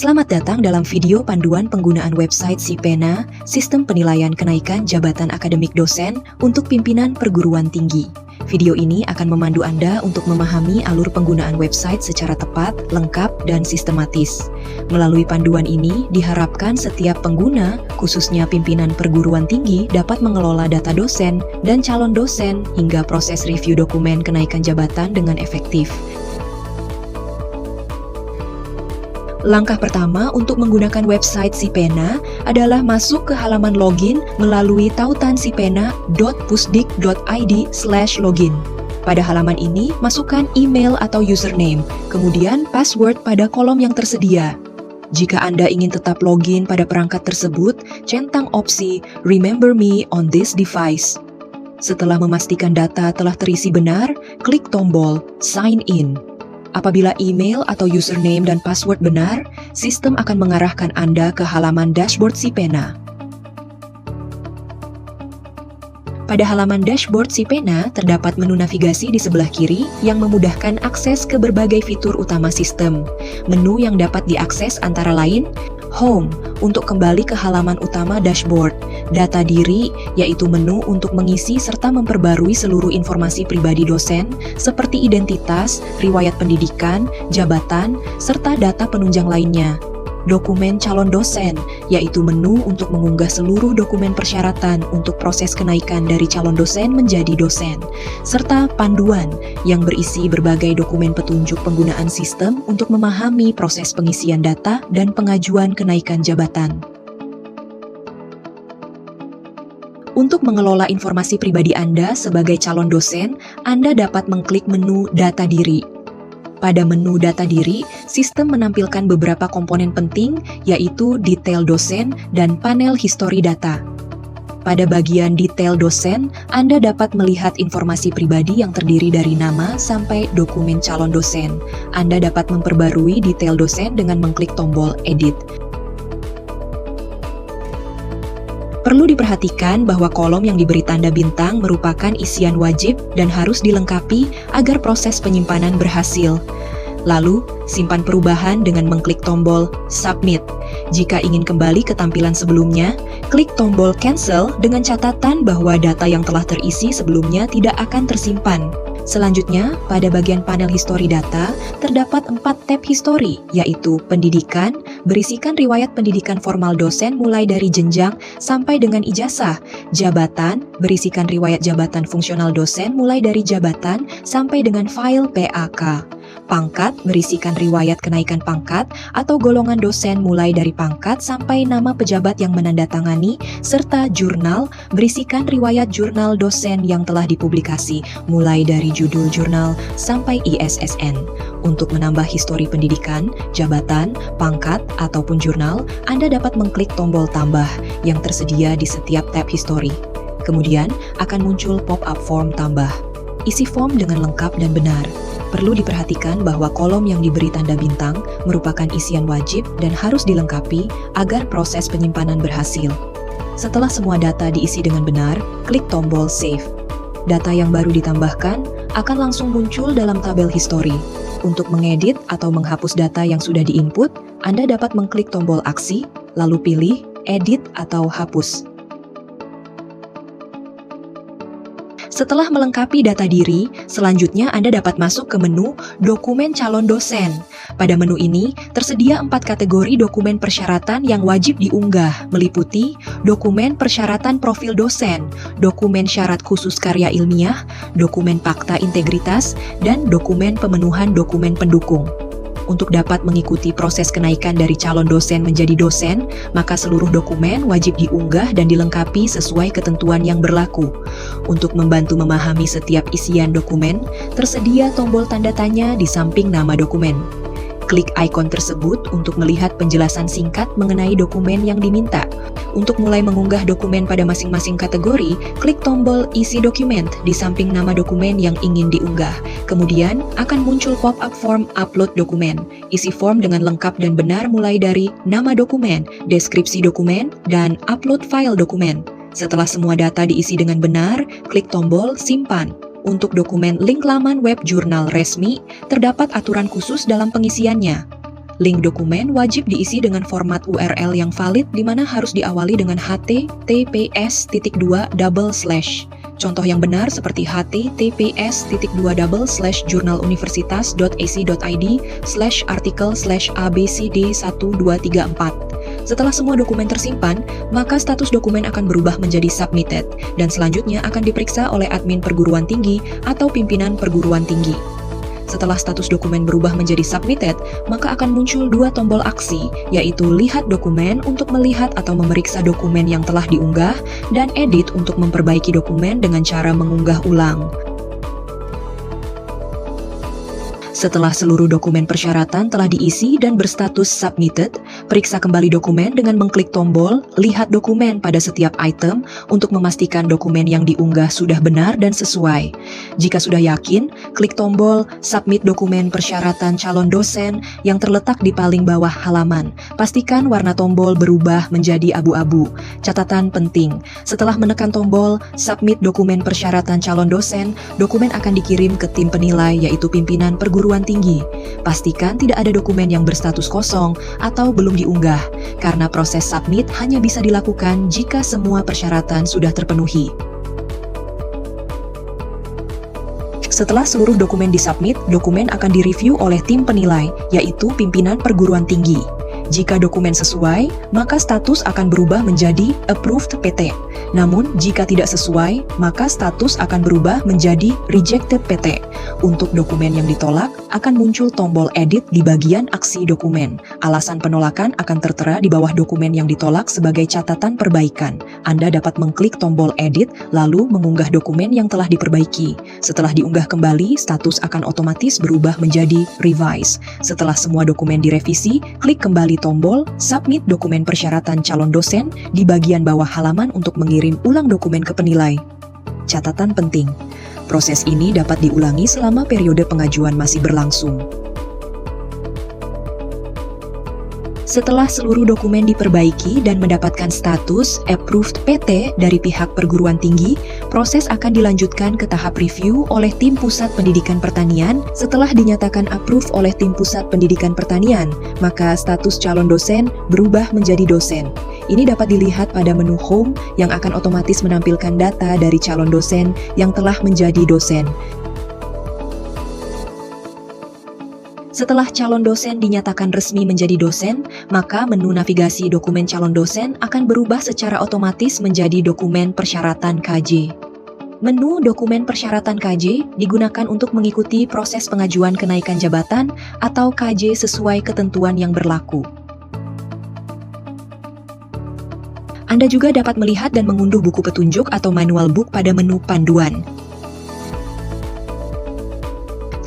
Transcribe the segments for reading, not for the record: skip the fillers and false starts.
Selamat datang dalam video panduan penggunaan website Sipena, Sistem Penilaian Kenaikan Jabatan Akademik Dosen untuk Pimpinan Perguruan Tinggi. Video ini akan memandu Anda untuk memahami alur penggunaan website secara tepat, lengkap, dan sistematis. Melalui panduan ini, diharapkan setiap pengguna, khususnya pimpinan perguruan tinggi, dapat mengelola data dosen dan calon dosen hingga proses review dokumen kenaikan jabatan dengan efektif. Langkah pertama untuk menggunakan website Sipena adalah masuk ke halaman login melalui tautan sipena.pusdik.id/login. Pada halaman ini, masukkan email atau username, kemudian password pada kolom yang tersedia. Jika Anda ingin tetap login pada perangkat tersebut, centang opsi Remember Me on this device. Setelah memastikan data telah terisi benar, klik tombol Sign In. Apabila email atau username dan password benar, sistem akan mengarahkan Anda ke halaman dashboard Sipena. Pada halaman dashboard Sipena, terdapat menu navigasi di sebelah kiri yang memudahkan akses ke berbagai fitur utama sistem. Menu yang dapat diakses antara lain, Home, untuk kembali ke halaman utama dashboard, Data Diri, yaitu menu untuk mengisi serta memperbarui seluruh informasi pribadi dosen, seperti identitas, riwayat pendidikan, jabatan, serta data penunjang lainnya. Dokumen calon dosen, yaitu menu untuk mengunggah seluruh dokumen persyaratan untuk proses kenaikan dari calon dosen menjadi dosen, serta panduan yang berisi berbagai dokumen petunjuk penggunaan sistem untuk memahami proses pengisian data dan pengajuan kenaikan jabatan. Untuk mengelola informasi pribadi Anda sebagai calon dosen, Anda dapat mengklik menu Data Diri. Pada menu Data Diri, sistem menampilkan beberapa komponen penting, yaitu detail dosen dan panel histori data. Pada bagian detail dosen, Anda dapat melihat informasi pribadi yang terdiri dari nama sampai dokumen calon dosen. Anda dapat memperbarui detail dosen dengan mengklik tombol Edit. Perlu diperhatikan bahwa kolom yang diberi tanda bintang merupakan isian wajib dan harus dilengkapi agar proses penyimpanan berhasil. Lalu, simpan perubahan dengan mengklik tombol Submit. Jika ingin kembali ke tampilan sebelumnya, klik tombol Cancel dengan catatan bahwa data yang telah terisi sebelumnya tidak akan tersimpan. Selanjutnya, pada bagian panel histori data, terdapat 4 tab histori, yaitu pendidikan, berisikan riwayat pendidikan formal dosen mulai dari jenjang sampai dengan ijazah, jabatan, berisikan riwayat jabatan fungsional dosen mulai dari jabatan sampai dengan file PAK. Pangkat berisikan riwayat kenaikan pangkat atau golongan dosen mulai dari pangkat sampai nama pejabat yang menandatangani, serta jurnal berisikan riwayat jurnal dosen yang telah dipublikasi mulai dari judul jurnal sampai ISSN. Untuk menambah histori pendidikan, jabatan, pangkat, ataupun jurnal, Anda dapat mengklik tombol tambah yang tersedia di setiap tab histori. Kemudian akan muncul pop-up form tambah. Isi form dengan lengkap dan benar. Perlu diperhatikan bahwa kolom yang diberi tanda bintang merupakan isian wajib dan harus dilengkapi agar proses penyimpanan berhasil. Setelah semua data diisi dengan benar, klik tombol Save. Data yang baru ditambahkan akan langsung muncul dalam tabel histori. Untuk mengedit atau menghapus data yang sudah diinput, Anda dapat mengklik tombol aksi, lalu pilih Edit atau Hapus. Setelah melengkapi data diri, selanjutnya Anda dapat masuk ke menu Dokumen Calon Dosen. Pada menu ini, tersedia 4 kategori dokumen persyaratan yang wajib diunggah, meliputi dokumen persyaratan profil dosen, dokumen syarat khusus karya ilmiah, dokumen fakta integritas, dan dokumen pemenuhan dokumen pendukung. Untuk dapat mengikuti proses kenaikan dari calon dosen menjadi dosen, maka seluruh dokumen wajib diunggah dan dilengkapi sesuai ketentuan yang berlaku. Untuk membantu memahami setiap isian dokumen, tersedia tombol tanda tanya di samping nama dokumen. Klik ikon tersebut untuk melihat penjelasan singkat mengenai dokumen yang diminta. Untuk mulai mengunggah dokumen pada masing-masing kategori, klik tombol Isi Dokumen di samping nama dokumen yang ingin diunggah. Kemudian akan muncul pop-up form Upload Dokumen. Isi form dengan lengkap dan benar mulai dari nama dokumen, deskripsi dokumen, dan upload file dokumen. Setelah semua data diisi dengan benar, klik tombol Simpan. Untuk dokumen link laman web jurnal resmi, terdapat aturan khusus dalam pengisiannya. Link dokumen wajib diisi dengan format URL yang valid di mana harus diawali dengan https://. Contoh yang benar seperti https://journaluniversitas.ac.id/artikel/abcd1234. Setelah semua dokumen tersimpan, maka status dokumen akan berubah menjadi submitted, dan selanjutnya akan diperiksa oleh admin perguruan tinggi atau pimpinan perguruan tinggi. Setelah status dokumen berubah menjadi submitted, maka akan muncul dua tombol aksi, yaitu lihat dokumen untuk melihat atau memeriksa dokumen yang telah diunggah, dan edit untuk memperbaiki dokumen dengan cara mengunggah ulang. Setelah seluruh dokumen persyaratan telah diisi dan berstatus submitted, periksa kembali dokumen dengan mengklik tombol lihat dokumen pada setiap item untuk memastikan dokumen yang diunggah sudah benar dan sesuai. Jika sudah yakin, klik tombol submit dokumen persyaratan calon dosen yang terletak di paling bawah halaman. Pastikan warna tombol berubah menjadi abu-abu. Catatan penting, setelah menekan tombol submit dokumen persyaratan calon dosen, dokumen akan dikirim ke tim penilai yaitu pimpinan perguruan tinggi. Pastikan tidak ada dokumen yang berstatus kosong atau belum diunggah, karena proses submit hanya bisa dilakukan jika semua persyaratan sudah terpenuhi. Setelah seluruh dokumen disubmit, dokumen akan direview oleh tim penilai, yaitu pimpinan perguruan tinggi. Jika dokumen sesuai, maka status akan berubah menjadi approved PT. Namun, jika tidak sesuai, maka status akan berubah menjadi rejected PT. Untuk dokumen yang ditolak, akan muncul tombol edit di bagian aksi dokumen. Alasan penolakan akan tertera di bawah dokumen yang ditolak sebagai catatan perbaikan. Anda dapat mengklik tombol edit, lalu mengunggah dokumen yang telah diperbaiki. Setelah diunggah kembali, status akan otomatis berubah menjadi revise. Setelah semua dokumen direvisi, klik kembali tombol submit dokumen persyaratan calon dosen di bagian bawah halaman untuk mengirim ulang dokumen ke penilai. Catatan penting, proses ini dapat diulangi selama periode pengajuan masih berlangsung. Setelah seluruh dokumen diperbaiki dan mendapatkan status approved PT dari pihak perguruan tinggi, proses akan dilanjutkan ke tahap review oleh tim Pusat Pendidikan Pertanian. Setelah dinyatakan approve oleh tim Pusat Pendidikan Pertanian, maka status calon dosen berubah menjadi dosen. Ini dapat dilihat pada menu Home yang akan otomatis menampilkan data dari calon dosen yang telah menjadi dosen. Setelah calon dosen dinyatakan resmi menjadi dosen, maka menu navigasi dokumen calon dosen akan berubah secara otomatis menjadi dokumen persyaratan KJ. Menu dokumen persyaratan KJ digunakan untuk mengikuti proses pengajuan kenaikan jabatan atau KJ sesuai ketentuan yang berlaku. Anda juga dapat melihat dan mengunduh buku petunjuk atau manual book pada menu panduan.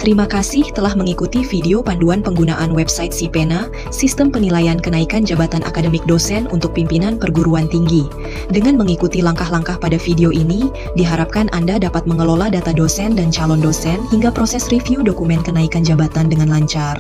Terima kasih telah mengikuti video panduan penggunaan website Sipena, Sistem Penilaian Kenaikan Jabatan Akademik Dosen untuk Pimpinan Perguruan Tinggi. Dengan mengikuti langkah-langkah pada video ini, diharapkan Anda dapat mengelola data dosen dan calon dosen hingga proses review dokumen kenaikan jabatan dengan lancar.